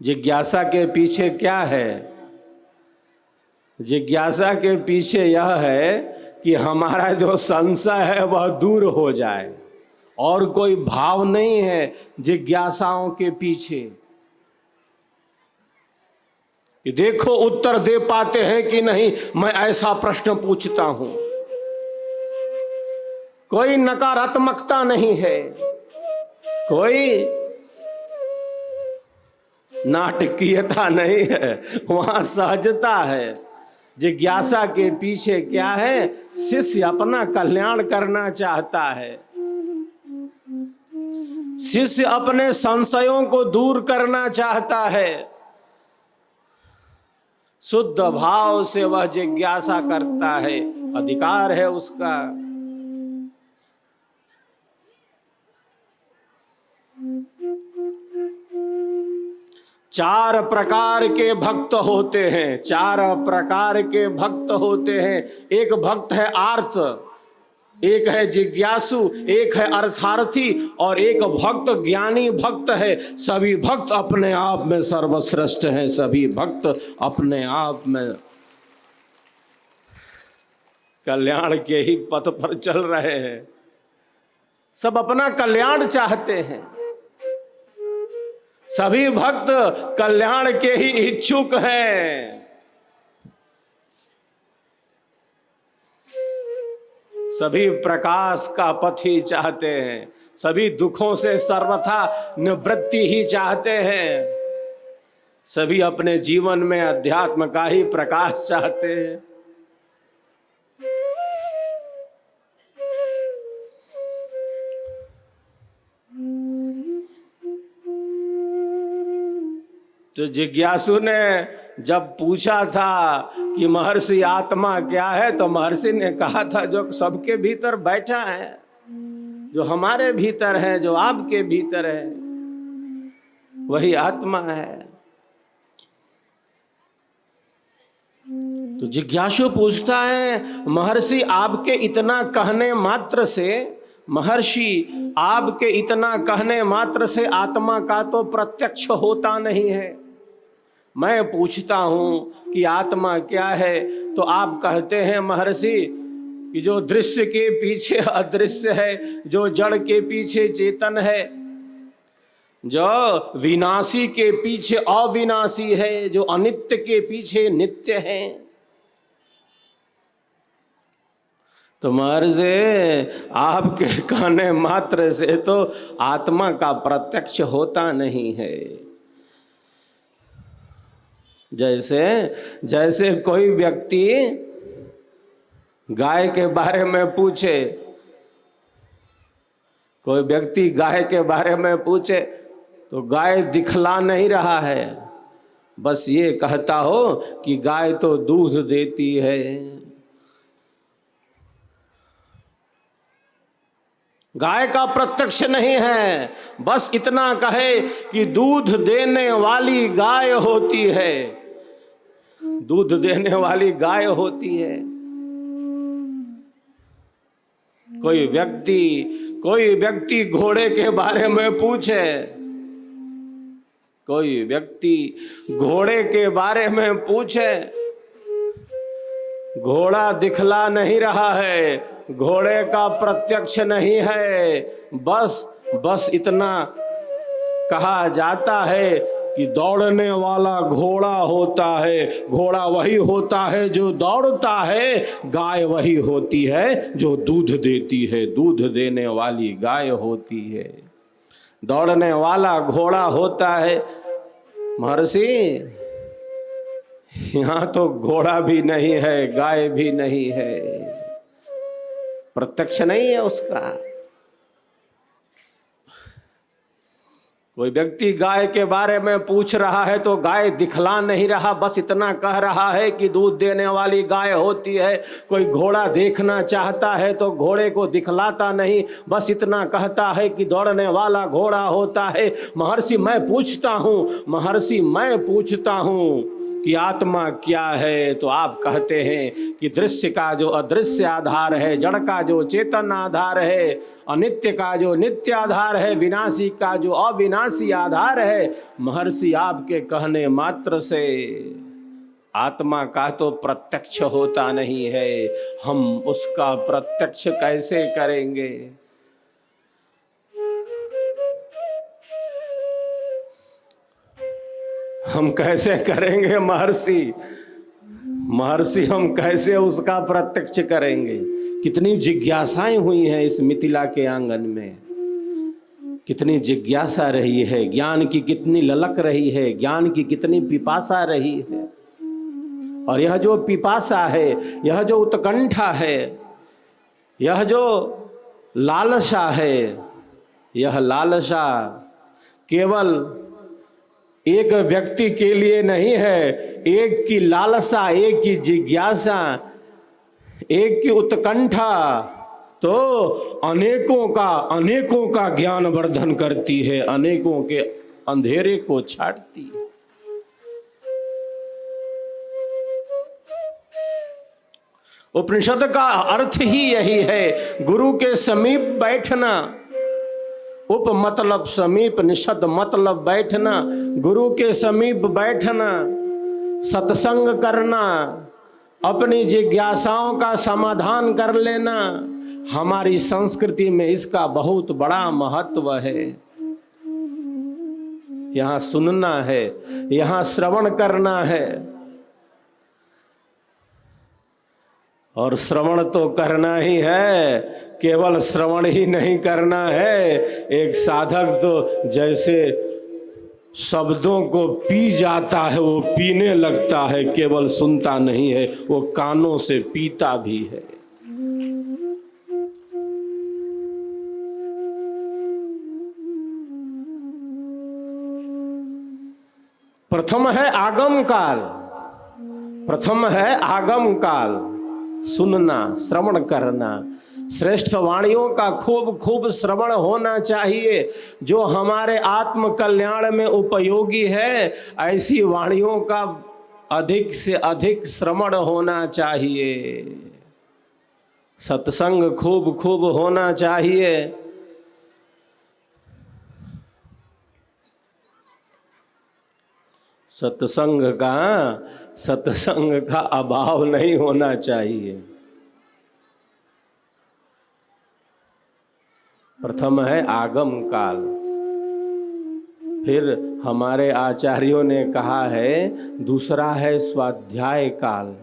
जिज्ञासा के पीछे क्या है? जिज्ञासा के पीछे यह है कि हमारा जो संशय है वह दूर हो जाए, और कोई भाव नहीं है जिज्ञासाओं के पीछे। कि देखो उत्तर दे पाते हैं कि नहीं, मैं ऐसा प्रश्न पूछता हूं। कोई नकारात्मकता नहीं है, कोई नाटकीयता नहीं है, वहां सहजता है। जिज्ञासा के पीछे क्या है? शिष्य अपना कल्याण करना चाहता है, शिष्य अपने संशयों को दूर करना चाहता है। शुद्ध भाव से वह जिज्ञासा करता है, अधिकार है उसका। चार प्रकार के भक्त होते हैं, चार प्रकार के भक्त होते हैं। एक भक्त है आर्त, एक है जिज्ञासु, एक है अर्थार्थी, और एक भक्त ज्ञानी भक्त है। सभी भक्त अपने आप में सर्वश्रेष्ठ हैं, सभी भक्त अपने आप में कल्याण के ही पथ पर चल रहे हैं। सब अपना कल्याण चाहते हैं, सभी भक्त कल्याण के ही इच्छुक हैं। सभी प्रकाश का पथ ही चाहते हैं, सभी दुखों से सर्वथा निवृत्ति ही चाहते हैं, सभी अपने जीवन में अध्यात्म का ही प्रकाश चाहते हैं। तो जिज्ञासु ने जब पूछा था कि महर्षि आत्मा क्या है, तो महर्षि ने कहा था जो सबके भीतर बैठा है, जो हमारे भीतर है, जो आपके भीतर है, वही आत्मा है। तो जिज्ञासु पूछता है, महर्षि आपके इतना कहने मात्र से, महर्षि आपके इतना कहने मात्र से आत्मा का तो प्रत्यक्ष होता नहीं है। मैं पूछता हूं कि आत्मा क्या है, तो आप कहते हैं महर्षि कि जो दृश्य के पीछे अदृश्य है, जो जड़ के पीछे चेतन है, जो विनाशी के पीछे अविनाशी है, जो अनित्य के पीछे नित्य है। तो महर्षि आपके कहने मात्र से तो आत्मा का प्रत्यक्ष होता नहीं है। जैसे कोई व्यक्ति गाय के बारे में पूछे, कोई व्यक्ति गाय के बारे में पूछे तो गाय दिखला नहीं रहा है, बस ये कहता हो कि गाय तो दूध देती है। गाय का प्रत्यक्ष नहीं है, बस इतना कहे कि दूध देने वाली गाय होती है, दूध देने वाली गाय होती है। कोई व्यक्ति घोड़े के बारे में पूछे, कोई व्यक्ति घोड़े के बारे में पूछे, घोड़ा दिखला नहीं रहा है, घोड़े का प्रत्यक्ष नहीं है, बस इतना कहा जाता है कि दौड़ने वाला घोड़ा होता है, घोड़ा वही होता है जो दौड़ता है, गाय वही होती है जो दूध देती है, दूध देने वाली गाय होती है। दौड़ने वाला घोड़ा होता है। महर्षि यहां तो घोड़ा भी नहीं है, गाय भी नहीं है, प्रत्यक्ष नहीं है उसका। कोई व्यक्ति गाय के बारे में पूछ रहा है तो गाय दिखला नहीं रहा, बस इतना कह रहा है कि दूध देने वाली गाय होती है। कोई घोड़ा देखना चाहता है तो घोड़े को दिखलाता नहीं, बस इतना कहता है कि दौड़ने वाला घोड़ा होता है। महर्षि मैं पूछता हूँ कि आत्मा क्या है, तो आप कहते हैं कि दृश्य का जो अदृश्य आधार है, जड़ का जो चेतन आधार है, अनित्य का जो नित्य आधार है, विनाशी का जो अविनाशी आधार है, महर्षि आपके कहने मात्र से आत्मा का तो प्रत्यक्ष होता नहीं है। हम उसका प्रत्यक्ष कैसे करेंगे? हम कैसे करेंगे महर्षि? महर्षि हम कैसे उसका प्रत्यक्ष करेंगे? कितनी जिज्ञासाएं हुई हैं इस मिथिला के आंगन में, कितनी जिज्ञासा रही है, ज्ञान की कितनी ललक रही है, ज्ञान की कितनी पिपासा रही है। और यह जो पिपासा है, यह जो उत्कंठा है, यह जो लालसा है, यह लालसा केवल एक व्यक्ति के लिए नहीं है। एक की लालसा, एक की जिज्ञासा, एक की उत्कंठा तो अनेकों का ज्ञान वर्धन करती है, अनेकों के अंधेरे को छाटती है। उपनिषद का अर्थ ही यही है, गुरु के समीप बैठना। उप मतलब समीप, निषद मतलब बैठना, गुरु के समीप बैठना, सत्संग करना, अपनी जिज्ञासाओं का समाधान कर लेना। हमारी संस्कृति में इसका बहुत बड़ा महत्व है। यहाँ सुनना है, यहाँ श्रवण करना है, और श्रवण तो करना ही है, केवल श्रवण ही नहीं करना है। एक साधक तो जैसे शब्दों को पी जाता है, वो पीने लगता है, केवल सुनता नहीं है, वो कानों से पीता भी है। प्रथम है आगम काल, प्रथम है आगम काल, सुनना, श्रवण करना। श्रेष्ठ वाणियों का खूब खूब श्रवण होना चाहिए, जो हमारे आत्म कल्याण में उपयोगी है। ऐसी वाणियों का अधिक से अधिक श्रवण होना चाहिए। सत्संग खूब खूब होना चाहिए। सत्संग का अभाव नहीं होना चाहिए। प्रथम है आगम काल। फिर हमारे आचार्यों ने कहा है, दूसरा है स्वाध्याय काल।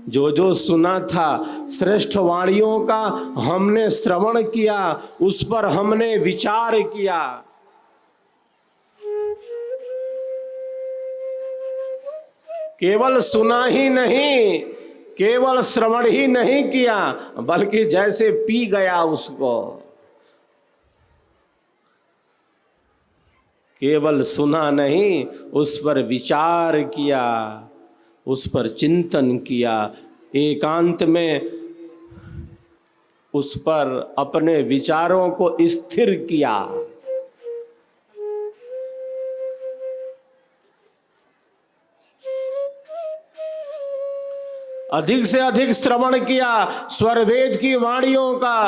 जो जो सुना था श्रेष्ठ वाणियों का हमने श्रवण किया, उस पर हमने विचार किया। केवल सुना ही नहीं, केवल श्रवण ही नहीं किया, बल्कि जैसे पी गया उसको। केवल सुना नहीं, उस पर विचार किया, उस पर चिंतन किया, एकांत में उस पर अपने विचारों को स्थिर किया। अधिक से अधिक श्रवण किया स्वरवेद की वाणियों का,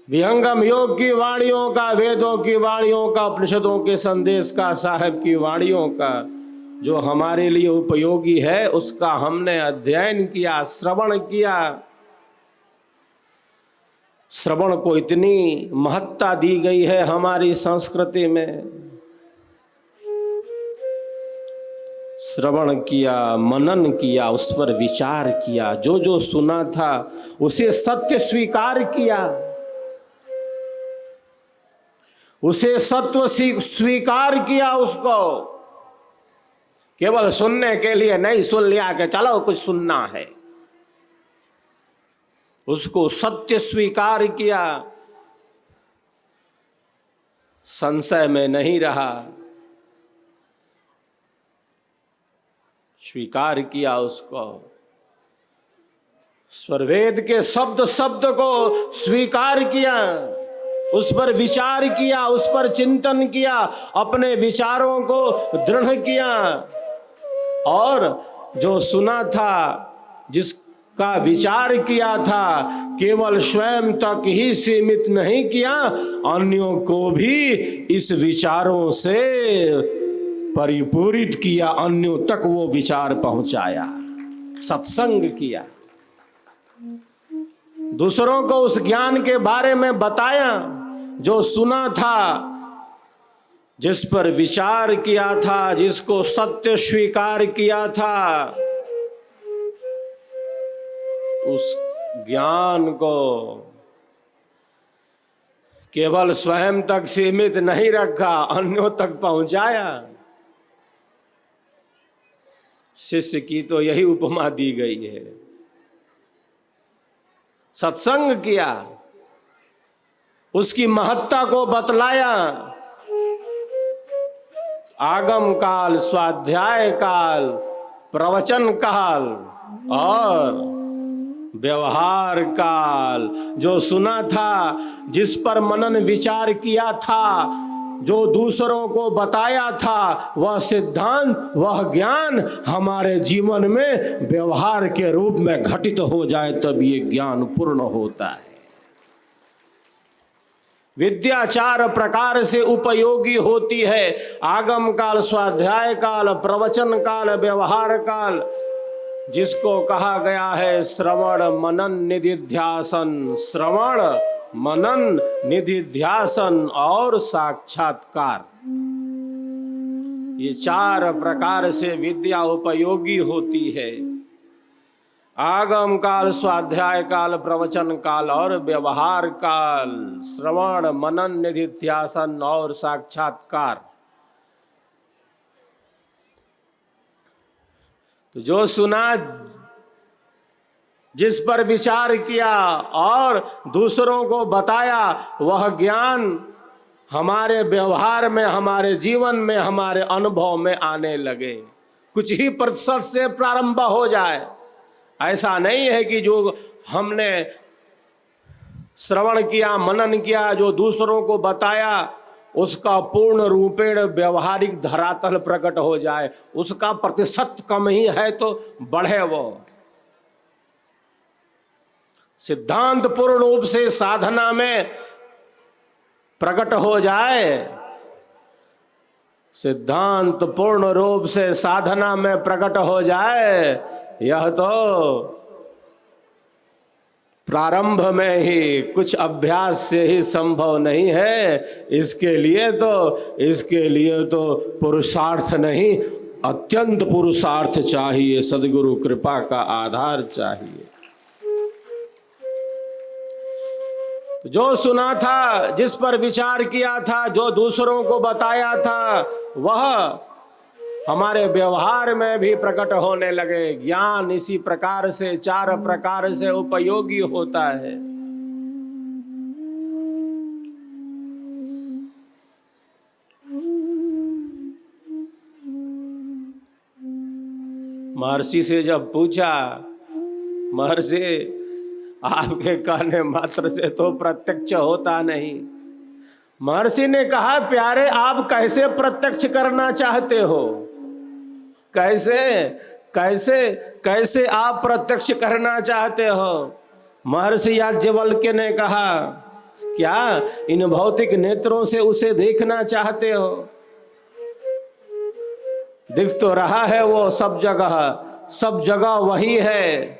विहंगम योग की वाणियों का, वेदों की वाणियों का, उपनिषदों के संदेश का, साहेब की वाणियों का। जो हमारे लिए उपयोगी है उसका हमने अध्ययन किया, श्रवण किया। श्रवण को इतनी महत्ता दी गई है हमारी संस्कृति में। श्रवण किया, मनन किया, उस पर विचार किया, जो जो सुना था उसे सत्य स्वीकार किया, उसे सत्व स्वीकार किया। उसको केवल सुनने के लिए नहीं सुन लिया कि चलो कुछ सुनना है, उसको सत्य स्वीकार किया, संशय में नहीं रहा, स्वीकार किया उसको। स्वरवेद के शब्द शब्द को स्वीकार किया, उस पर विचार किया, उस पर चिंतन किया, अपने विचारों को दृढ़ किया। और जो सुना था, जिसका विचार किया था, केवल स्वयं तक ही सीमित नहीं किया, अन्यों को भी इस विचारों से परिपूरित किया, अन्यों तक वो विचार पहुंचाया, सत्संग किया, दूसरों को उस ज्ञान के बारे में बताया जो सुना था, जिस पर विचार किया था, जिसको सत्य स्वीकार किया था। उस ज्ञान को केवल स्वयं तक सीमित नहीं रखा, अन्यों तक पहुंचाया। शिष्य की तो यही उपमा दी गई है। सत्संग किया, उसकी महत्ता को बतलाया, आगम काल, स्वाध्याय काल, प्रवचन काल और व्यवहार काल, जो सुना था, जिस पर मनन विचार किया था, जो दूसरों को बताया था, वह सिद्धांत, वह ज्ञान हमारे जीवन में व्यवहार के रूप में घटित हो जाए, तब ये ज्ञान पूर्ण होता है। विद्या 4 प्रकार से उपयोगी होती है, आगम काल, स्वाध्याय काल, प्रवचन काल, व्यवहार काल, जिसको कहा गया है श्रवण मनन निधिध्यासन, श्रवण मनन निधिध्यासन और साक्षात्कार। ये 4 प्रकार से विद्या उपयोगी होती है, आगम काल, स्वाध्याय काल, प्रवचन काल और व्यवहार काल, श्रवण मनन निधिध्यासन और साक्षात्कार। तो जो सुना, जिस पर विचार किया और दूसरों को बताया, वह ज्ञान हमारे व्यवहार में, हमारे जीवन में, हमारे अनुभव में आने लगे। कुछ ही प्रतिशत से प्रारंभ हो जाए, ऐसा नहीं है कि जो हमने श्रवण किया, मनन किया, जो दूसरों को बताया, उसका पूर्ण रूपेण व्यवहारिक धरातल प्रकट हो जाए। उसका प्रतिशत कम ही है तो बढ़े वो। सिद्धांत पूर्ण रूप से साधना में प्रकट हो जाए, सिद्धांत पूर्ण रूप से साधना में प्रकट हो जाए, यह तो प्रारंभ में ही, कुछ अभ्यास से ही संभव नहीं है। इसके लिए तो पुरुषार्थ नहीं, अत्यंत पुरुषार्थ चाहिए, सद्गुरु कृपा का आधार चाहिए। जो सुना था, जिस पर विचार किया था, जो दूसरों को बताया था, वह हमारे व्यवहार में भी प्रकट होने लगे। ज्ञान इसी प्रकार से 4 प्रकार से उपयोगी होता है। महर्षि से जब पूछा, महर्षि आपके कहने मात्र से तो प्रत्यक्ष होता नहीं। महर्षि ने कहा, प्यारे आप कैसे प्रत्यक्ष करना चाहते हो? कैसे कैसे कैसे आप प्रत्यक्ष करना चाहते हो? महर्षि याज्ञवल्क्य ने कहा, क्या इन भौतिक नेत्रों से उसे देखना चाहते हो? दिख तो रहा है वो सब जगह वही है।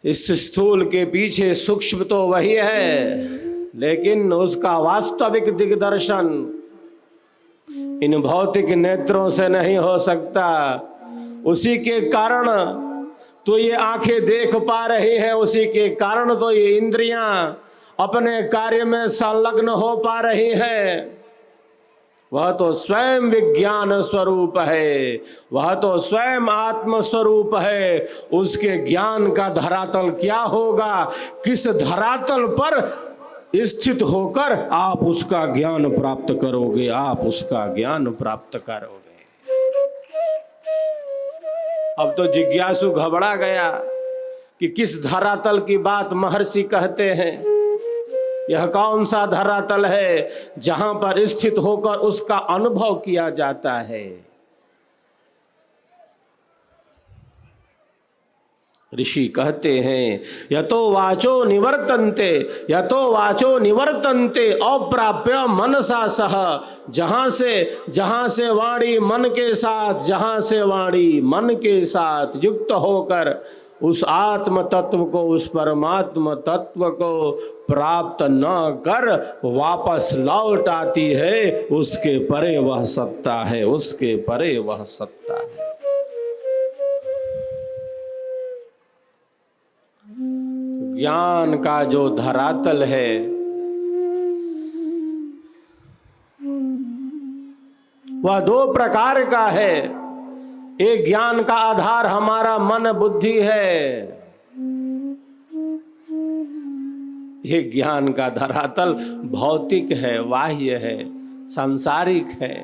इस स्थूल के पीछे सूक्ष्म तो वही है, लेकिन उसका वास्तविक दिग्दर्शन इन भौतिक नेत्रों से नहीं हो सकता। उसी के कारण तो ये आंखें देख पा रही हैं, उसी के कारण तो ये इंद्रियां अपने कार्य में संलग्न हो पा रही हैं। वह तो स्वयं विज्ञान स्वरूप है, वह तो स्वयं आत्म स्वरूप है। उसके ज्ञान का धरातल क्या होगा? किस धरातल पर स्थित होकर आप उसका ज्ञान प्राप्त करोगे? आप उसका ज्ञान प्राप्त करोगे। अब तो जिज्ञासु घबरा गया कि किस धरातल की बात महर्षि कहते हैं। यह कौन सा धरातल है जहां पर स्थित होकर उसका अनुभव किया जाता है? ऋषि कहते हैं यतो वाचो निवर्तन्ते अप्राप्य मनसा सह। जहां से वाणी मन के साथ, जहां से वाणी मन के साथ युक्त होकर उस आत्म तत्व को, उस परमात्म तत्व को प्राप्त न कर वापस लौट आती है, उसके परे वह सत्ता है, उसके परे वह सत्ता है। ज्ञान का जो धरातल है वह दो प्रकार का है। एक ज्ञान का आधार हमारा मन बुद्धि है, ये ज्ञान का धरातल भौतिक है, बाह्य है, सांसारिक है।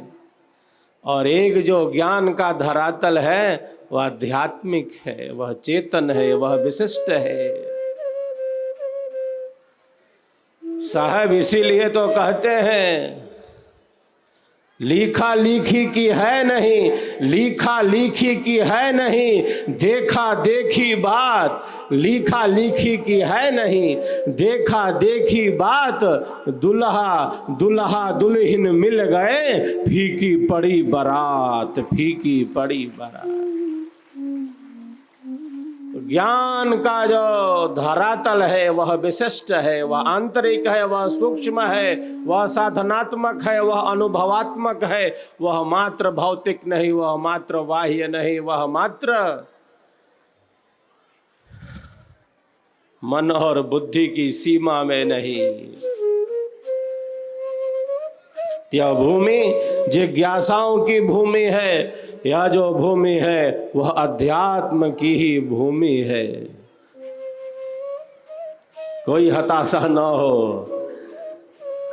और एक जो ज्ञान का धरातल है वह आध्यात्मिक है, वह चेतन है, वह विशिष्ट है। साहब इसीलिए तो कहते हैं लिखा लिखी की है नहीं, लिखा लिखी की है नहीं, देखा देखी बात। लिखा लिखी की है नहीं, देखा देखी बात। दुल्हा दुल्हन मिल गए, फीकी पड़ी बारात, फीकी पड़ी बारात। ज्ञान का जो धरातल है वह विशिष्ट है, वह आंतरिक है, वह सूक्ष्म है, वह साधनात्मक है, वह अनुभवात्मक है। वह मात्र भौतिक नहीं, वह मात्र बाह्य नहीं, वह मात्र मन और बुद्धि की सीमा में नहीं। यह भूमि जिज्ञासाओं की भूमि है, यह जो भूमि है वह अध्यात्म की ही भूमि है। कोई हताशा न हो,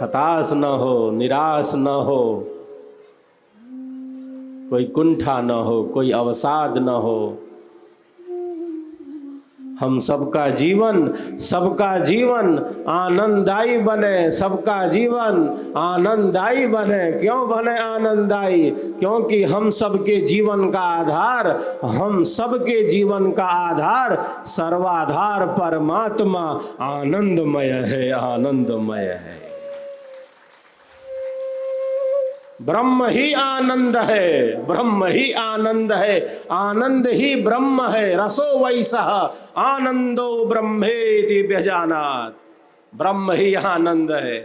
हताश न हो, निराश न हो, कोई कुंठा न हो, कोई अवसाद न हो। हम सबका जीवन आनंददायी बने, सबका जीवन आनंददायी बने। क्यों बने आनंददायी? क्योंकि हम सबके जीवन का आधार सर्वाधार परमात्मा आनंदमय है, आनंदमय है। ब्रह्म ही आनंद है, ब्रह्म ही आनंद है, आनंद ही ब्रह्म है। रसो वैसः आनंदो ब्रह्मेति व्यजानात्। ब्रह्म ही आनंद है,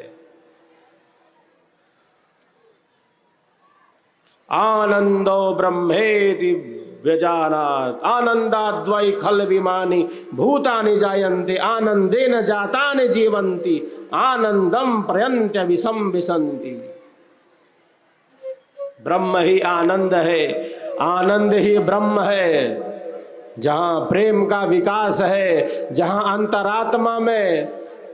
आनंदो ब्रह्मेति व्यजानात्। आनंदाद्वै खल विमानि भूतानि जायन्ते, आनंदेन जातानि जीवन्ति, आनंदम प्रयन्त्य विषम विशन्ति। ब्रह्म ही आनंद है, आनंद ही ब्रह्म है। जहाँ प्रेम का विकास है, जहाँ अंतरात्मा में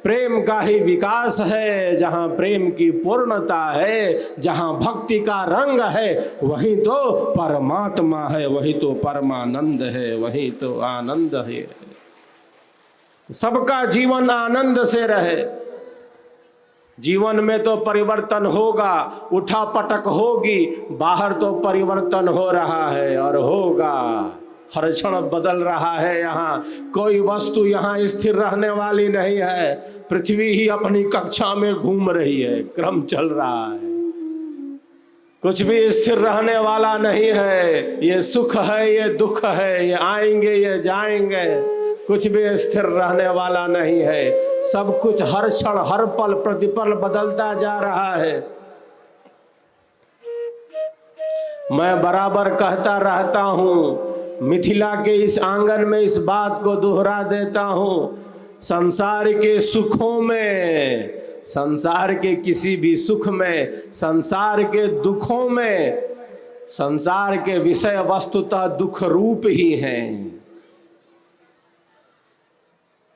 प्रेम का ही विकास है, जहाँ प्रेम की पूर्णता है, जहाँ भक्ति का रंग है, वही तो परमात्मा है, वही तो परमानंद है, वही तो आनंद है। सबका जीवन आनंद से रहे। जीवन में तो परिवर्तन होगा, उठा पटक होगी, बाहर तो परिवर्तन हो रहा है और होगा। हर क्षण बदल रहा है। यहाँ कोई वस्तु यहाँ स्थिर रहने वाली नहीं है। पृथ्वी ही अपनी कक्षा में घूम रही है, क्रम चल रहा है। कुछ भी स्थिर रहने वाला नहीं है। ये सुख है, ये दुख है, ये आएंगे, ये जाएंगे। कुछ भी स्थिर रहने वाला नहीं है। सब कुछ हर क्षण हर पल प्रतिपल बदलता जा रहा है। मैं बराबर कहता रहता हूँ, मिथिला के इस आंगन में इस बात को दोहरा देता हूँ। संसार के सुखों में, संसार के किसी भी सुख में, संसार के दुखों में, संसार के विषय वस्तुतः दुख रूप ही हैं।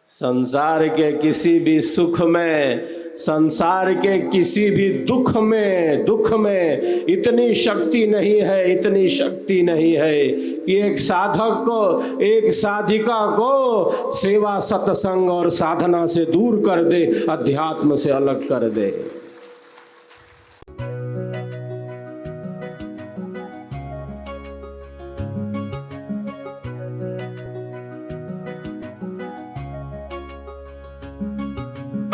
संसार के किसी भी सुख में, संसार के किसी भी दुख में इतनी शक्ति नहीं है, इतनी शक्ति नहीं है कि एक साधक को, एक साधिका को सेवा सत्संग और साधना से दूर कर दे, अध्यात्म से अलग कर दे।